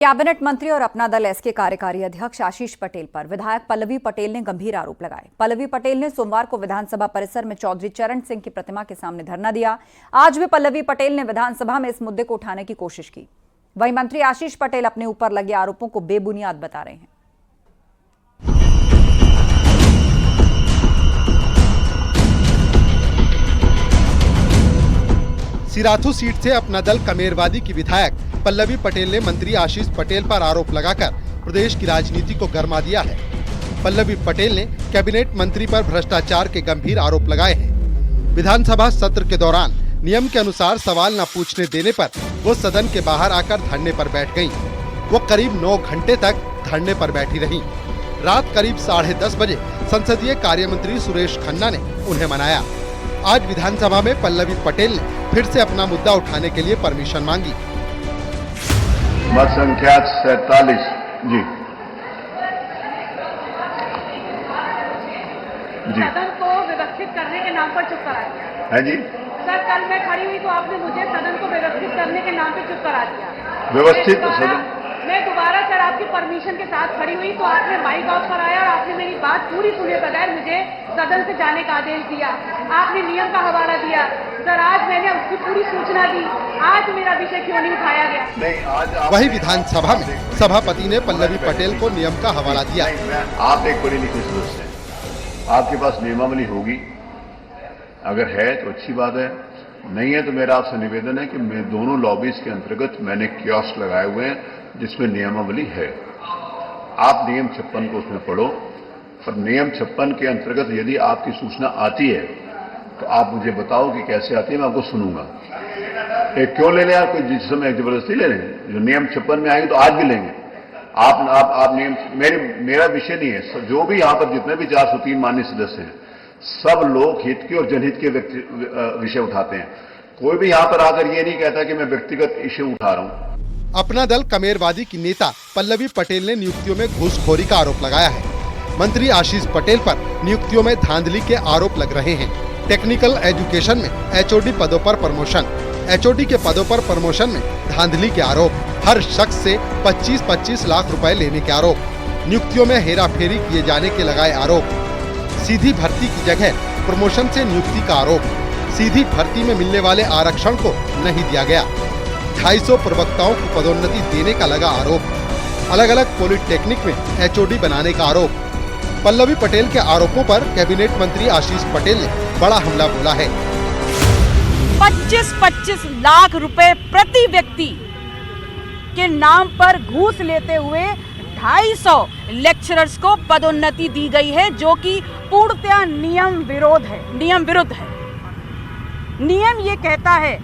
Cabinet मंत्री और अपना दल एस के कार्यकारी अध्यक्ष आशीष पटेल पर विधायक पल्लवी पटेल ने गंभीर आरोप लगाए। पल्लवी पटेल ने सोमवार को विधानसभा परिसर में चौधरी चरण सिंह की प्रतिमा के सामने धरना दिया। आज भी पल्लवी पटेल ने विधानसभा में इस मुद्दे को उठाने की कोशिश की। वहीं मंत्री आशीष पटेल अपने ऊपर लगे आरोपों को बेबुनियाद बता रहे हैं। सिराथू सीट से अपना दल कमेरवादी की विधायक पल्लवी पटेल ने मंत्री आशीष पटेल पर आरोप लगाकर प्रदेश की राजनीति को गरमा दिया है। पल्लवी पटेल ने कैबिनेट मंत्री पर भ्रष्टाचार के गंभीर आरोप लगाए हैं। विधानसभा सत्र के दौरान नियम के अनुसार सवाल न पूछने देने पर वो सदन के बाहर आकर धरने पर बैठ गयी। वो करीब 9 घंटे तक धरने पर बैठी रहीं। रात करीब 10:30 बजे संसदीय कार्य मंत्री सुरेश खन्ना ने उन्हें मनाया। आज विधानसभा में पल्लवी पटेल ने फिर से अपना मुद्दा उठाने के लिए परमिशन मांगी। मत संख्या 47 जी सदन को व्यवस्थित करने के नाम पर चुप करा दिया है जी। सर कल मैं खड़ी हुई तो आपने मुझे सदन को व्यवस्थित करने के नाम पर चुप करा दिया। व्यवस्थित सदन मैं दोबारा सर आपकी परमिशन के साथ खड़ी हुई तो आपने माइक ऑफ कराया और आपने मेरी बात पूरी सुने बगैर मुझे सदन से जाने का आदेश दिया। आपने नियम का हवाला दिया। सर आज मैंने उसकी पूरी सूचना दी। आज मेरा विषय क्यों नहीं उठाया गया? नहीं, आज वही विधानसभा में सभापति ने पल्लवी पटेल को नियम का हवाला दिया। आप एक पढ़े लिखे सदस्य हैं, आपके पास नियमावली होगी, अगर है तो अच्छी बात है, नहीं है तो मेरा आपसे निवेदन है कि मैं दोनों लॉबीज के अंतर्गत मैंने कियोस्क लगाए हुए हैं जिसमें नियमावली है। आप नियम 56 को उसमें पढ़ो और नियम 56 के अंतर्गत यदि आपकी सूचना आती है तो आप मुझे बताओ कि कैसे आती है, मैं आपको सुनूंगा। एक क्यों ले लें आप, कोई जिस समय जबरदस्ती ले लें? जो नियम 56 में आएंगे तो आज भी लेंगे। आप नियम मेरा विषय नहीं है। जो भी यहाँ पर जितने भी 403 माननीय सदस्य हैं सब लोग हित के और जनहित के विषय उठाते हैं। कोई भी यहाँ पर आकर ये नहीं कहता कि मैं व्यक्तिगत इश्यू उठा रहा हूँ। अपना दल कमेरवादी की नेता पल्लवी पटेल ने नियुक्तियों में घूसखोरी का आरोप लगाया है। मंत्री आशीष पटेल पर नियुक्तियों में धांधली के आरोप लग रहे हैं। टेक्निकल एजुकेशन में एचओडी पदों पर प्रमोशन, एचओडी के पदों पर प्रमोशन में धांधली के आरोप, हर शख्स से 25-25 लाख रुपए लेने के आरोप, नियुक्तियों में हेराफेरी किए जाने के लगाए आरोप, सीधी भर्ती की जगह प्रमोशन से नियुक्ति का आरोप, सीधी भर्ती में मिलने वाले आरक्षण को नहीं दिया गया, 250 प्रवक्ताओं को पदोन्नति देने का लगा आरोप, अलग अलग पॉलिटेक्निक में एचओडी बनाने का आरोप। पल्लवी पटेल के आरोपों पर कैबिनेट मंत्री आशीष पटेल ने बड़ा हमला बोला है। 25-25 लाख रुपए प्रति व्यक्ति के नाम पर घूस लेते हुए 250 लेक्चरर्स को पदोन्नति दी गई है, जो कि पूर्णतया नियम विरुद्ध है। नियम ये कहता है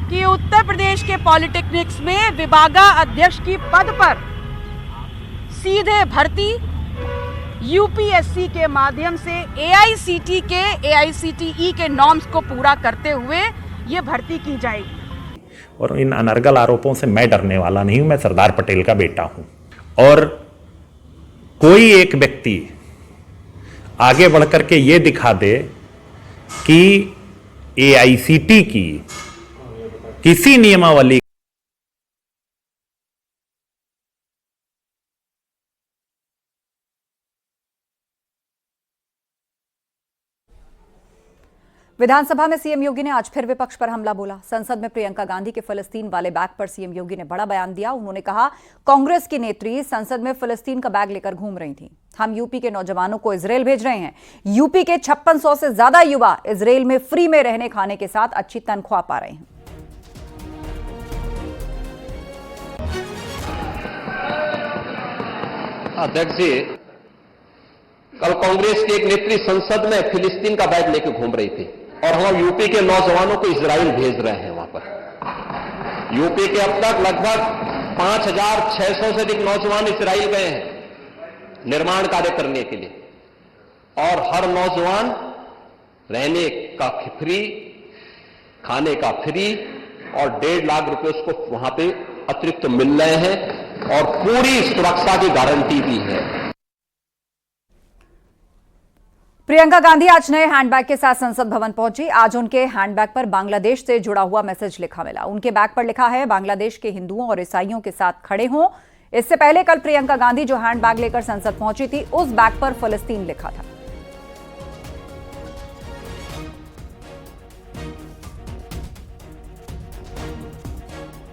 कि उत्तर प्रदेश के पॉलिटेक्निक्स में विभागाध्यक्ष की पद पर सीधे भर्ती यूपीएससी के माध्यम से एआईसीटीई के नॉर्म्स को पूरा करते हुए ये भर्ती की जाएगी। और इन अनर्गल आरोपों से मैं डरने वाला नहीं हूं। मैं सरदार पटेल का बेटा हूं और कोई एक व्यक्ति आगे बढ़कर के ये दिखा दे कि एआईसीटी की किसी नियमावली विधानसभा में सीएम योगी ने आज फिर विपक्ष पर हमला बोला। संसद में प्रियंका गांधी के फिलिस्तीन वाले बैग पर सीएम योगी ने बड़ा बयान दिया। उन्होंने कहा, कांग्रेस की नेत्री संसद में फिलिस्तीन का बैग लेकर घूम रही थी। हम यूपी के नौजवानों को इजरायल भेज रहे हैं। यूपी के 5600 से ज्यादा युवा इजरायल में फ्री में रहने खाने के साथ अच्छी तनख्वाह पा रहे हैं। अध्यक्ष जी, कल कांग्रेस की एक नेत्री संसद में फिलिस्तीन का बैग लेकर घूम रही थी और हम यूपी के नौजवानों को इजराइल भेज रहे हैं। वहां पर यूपी के अब तक लगभग 5600 से अधिक नौजवान इजराइल गए हैं निर्माण कार्य करने के लिए, और हर नौजवान रहने का फ्री, खाने का फ्री और 1.5 लाख रुपए उसको वहां पे अतिरिक्त मिल रहे हैं और पूरी सुरक्षा की गारंटी भी है। प्रियंका गांधी आज नए हैंडबैग के साथ संसद भवन पहुंची। आज उनके हैंडबैग पर बांग्लादेश से जुड़ा हुआ मैसेज लिखा मिला। उनके बैग पर लिखा है, बांग्लादेश के हिंदुओं और ईसाइयों के साथ खड़े हों। इससे पहले कल प्रियंका गांधी जो हैंडबैग लेकर संसद पहुंची थी, उस बैग पर फिलिस्तीन लिखा था।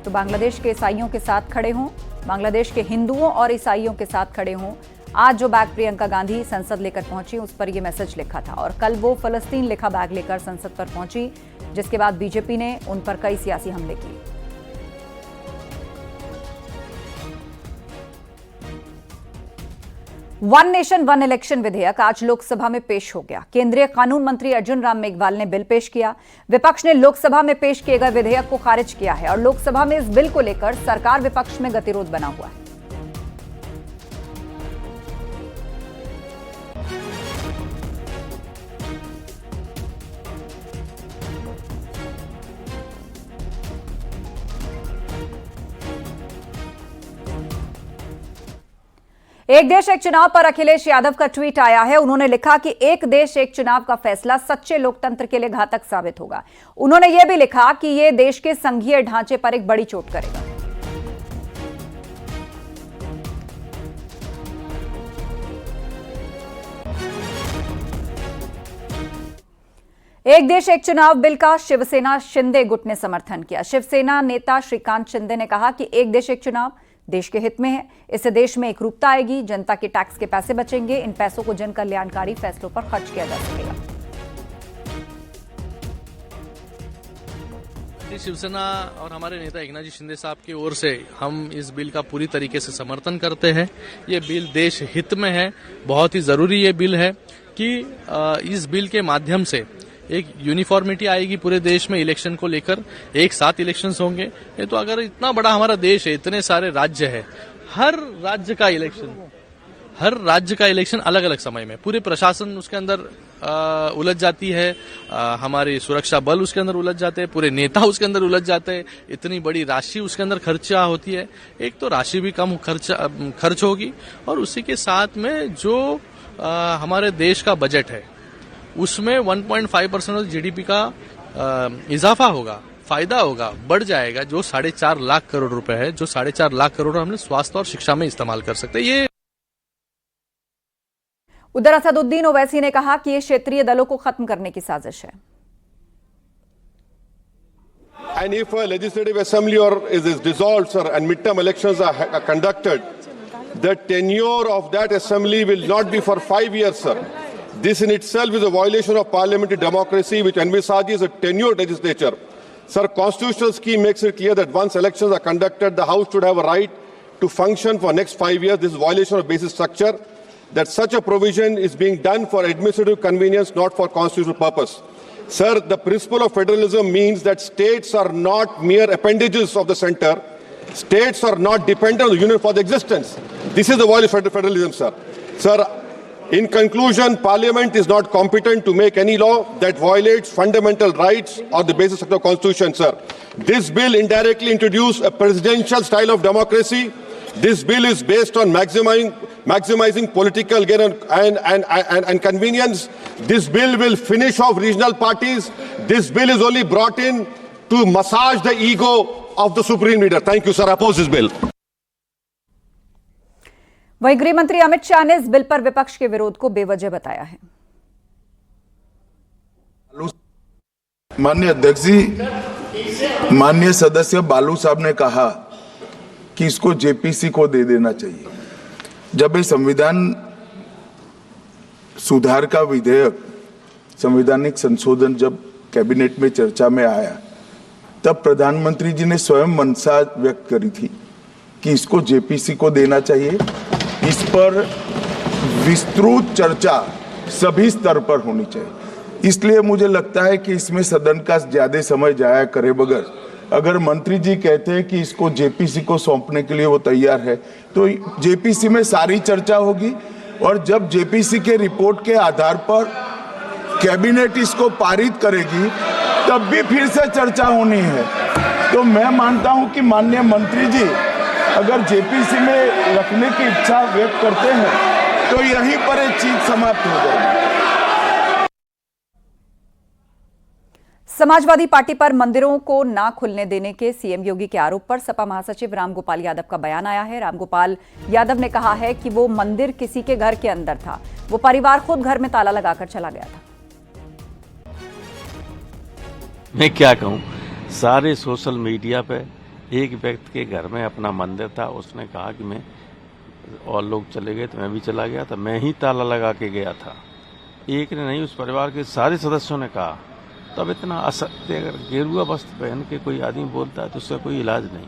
तो बांग्लादेश के ईसाइयों के साथ खड़े हों, बांग्लादेश के हिंदुओं और ईसाइयों के साथ खड़े हों। आज जो बैग प्रियंका गांधी संसद लेकर पहुंची, उस पर यह मैसेज लिखा था। और कल वो फिलिस्तीन लिखा बैग लेकर संसद पर पहुंची, जिसके बाद बीजेपी ने उन पर कई सियासी हमले किए। वन नेशन वन इलेक्शन विधेयक आज लोकसभा में पेश हो गया। केंद्रीय कानून मंत्री अर्जुन राम मेघवाल ने बिल पेश किया। विपक्ष ने लोकसभा में पेश किए गए विधेयक को खारिज किया है और लोकसभा में इस बिल को लेकर सरकार विपक्ष में गतिरोध बना हुआ है। एक देश एक चुनाव पर अखिलेश यादव का ट्वीट आया है। उन्होंने लिखा कि एक देश एक चुनाव का फैसला सच्चे लोकतंत्र के लिए घातक साबित होगा। उन्होंने यह भी लिखा कि यह देश के संघीय ढांचे पर एक बड़ी चोट करेगा। एक देश एक चुनाव बिल का शिवसेना शिंदे गुट ने समर्थन किया। शिवसेना नेता श्रीकांत शिंदे ने कहा कि एक देश एक चुनाव देश के हित में है। इससे देश में एकरूपता आएगी, जनता के टैक्स के पैसे बचेंगे। इन पैसों को जन कल्याणकारी फैसलों पर खर्च किया जा सकेगा। शिवसेना और हमारे नेता एकनाथ जी शिंदे साहब की ओर से हम इस बिल का पूरी तरीके से समर्थन करते हैं। ये बिल देश हित में है। बहुत ही जरूरी ये बिल है कि इस बिल के माध्यम से एक यूनिफॉर्मिटी आएगी पूरे देश में। इलेक्शन को लेकर एक साथ इलेक्शंस होंगे। ये तो अगर इतना बड़ा हमारा देश है, इतने सारे राज्य है, हर राज्य का इलेक्शन अलग अलग समय में, पूरे प्रशासन उसके अंदर उलझ जाती है, हमारी सुरक्षा बल उसके अंदर उलझ जाते हैं, पूरे नेता उसके अंदर उलझ जाते हैं, इतनी बड़ी राशि उसके अंदर खर्चा होती है। एक तो राशि भी कम खर्च होगी और उसी के साथ में जो हमारे देश का बजट है उसमें 1.5% जीडीपी का इजाफा होगा, फायदा होगा, बढ़ जाएगा। जो 4.5 लाख करोड़ रुपए है, जो 4.5 लाख करोड़ हमने स्वास्थ्य और शिक्षा में इस्तेमाल कर सकते हैं। ये उधर असदुद्दीन ओवैसी ने कहा कि ये क्षेत्रीय दलों को खत्म करने की साजिश है। And if a legislative assembly is dissolved, sir, and midterm elections are conducted, the tenure of that assembly will not be for 5 years, sir. This in itself is a violation of parliamentary democracy, which envisages a tenured legislature. Sir, constitutional scheme makes it clear that once elections are conducted, the House should have a right to function for next 5 years. This is a violation of basic structure. That such a provision is being done for administrative convenience, not for constitutional purpose. Sir, the principle of federalism means that states are not mere appendages of the center. States are not dependent on the union for their existence. This is the violation of federalism, sir. Sir, in conclusion, Parliament is not competent to make any law that violates fundamental rights or the basis of the Constitution, sir. This bill indirectly introduced a presidential style of democracy. This bill is based on maximizing political gain and convenience. This bill will finish off regional parties. This bill is only brought in to massage the ego of the supreme leader. Thank you, sir. I oppose this bill. वहीं गृह मंत्री अमित शाह ने इस bill पर विपक्ष के विरोध को बेवजह बताया है। माननीय अध्यक्ष जी, माननीय सदस्य बालू साहब ने कहा कि इसको जेपीसी को दे देना चाहिए। जब ये संविधान सुधार का विधेयक, संवैधानिक संशोधन जब कैबिनेट में चर्चा में आया, तब प्रधानमंत्री जी ने स्वयं मंशा व्यक्त करी थी कि इसको जेपीसी को देना चाहिए। इस पर विस्तृत चर्चा सभी स्तर पर होनी चाहिए। इसलिए मुझे लगता है कि इसमें सदन का ज्यादा समय जाया करे बगैर, अगर मंत्री जी कहते हैं कि इसको जेपीसी को सौंपने के लिए वो तैयार है, तो जेपीसी में सारी चर्चा होगी और जब जेपीसी के रिपोर्ट के आधार पर कैबिनेट इसको पारित करेगी, तब भी फिर से चर्चा होनी है। तो मैं मानता हूं कि माननीय मंत्री जी अगर जेपीसी में रखने की इच्छा व्यक्त करते हैं तो यहीं पर एक चीज समाप्त हो जाएगी। समाजवादी पार्टी पर मंदिरों को ना खुलने देने के सीएम योगी के आरोप पर सपा महासचिव रामगोपाल यादव का बयान आया है। रामगोपाल यादव ने कहा है कि वो मंदिर किसी के घर के अंदर था, वो परिवार खुद घर में ताला लगाकर चला गया था। मैं क्या कहूं, सारे सोशल मीडिया पे एक व्यक्ति के घर में अपना मंदिर था, उसने कहा कि मैं और लोग चले गए तो मैं भी चला गया था, मैं ही ताला लगा के गया था। एक ने नहीं, उस परिवार के सारे सदस्यों ने कहा। तब इतना असत्य अगर गेरुआ वस्त्र पहन के कोई आदमी बोलता है तो उसका कोई इलाज नहीं।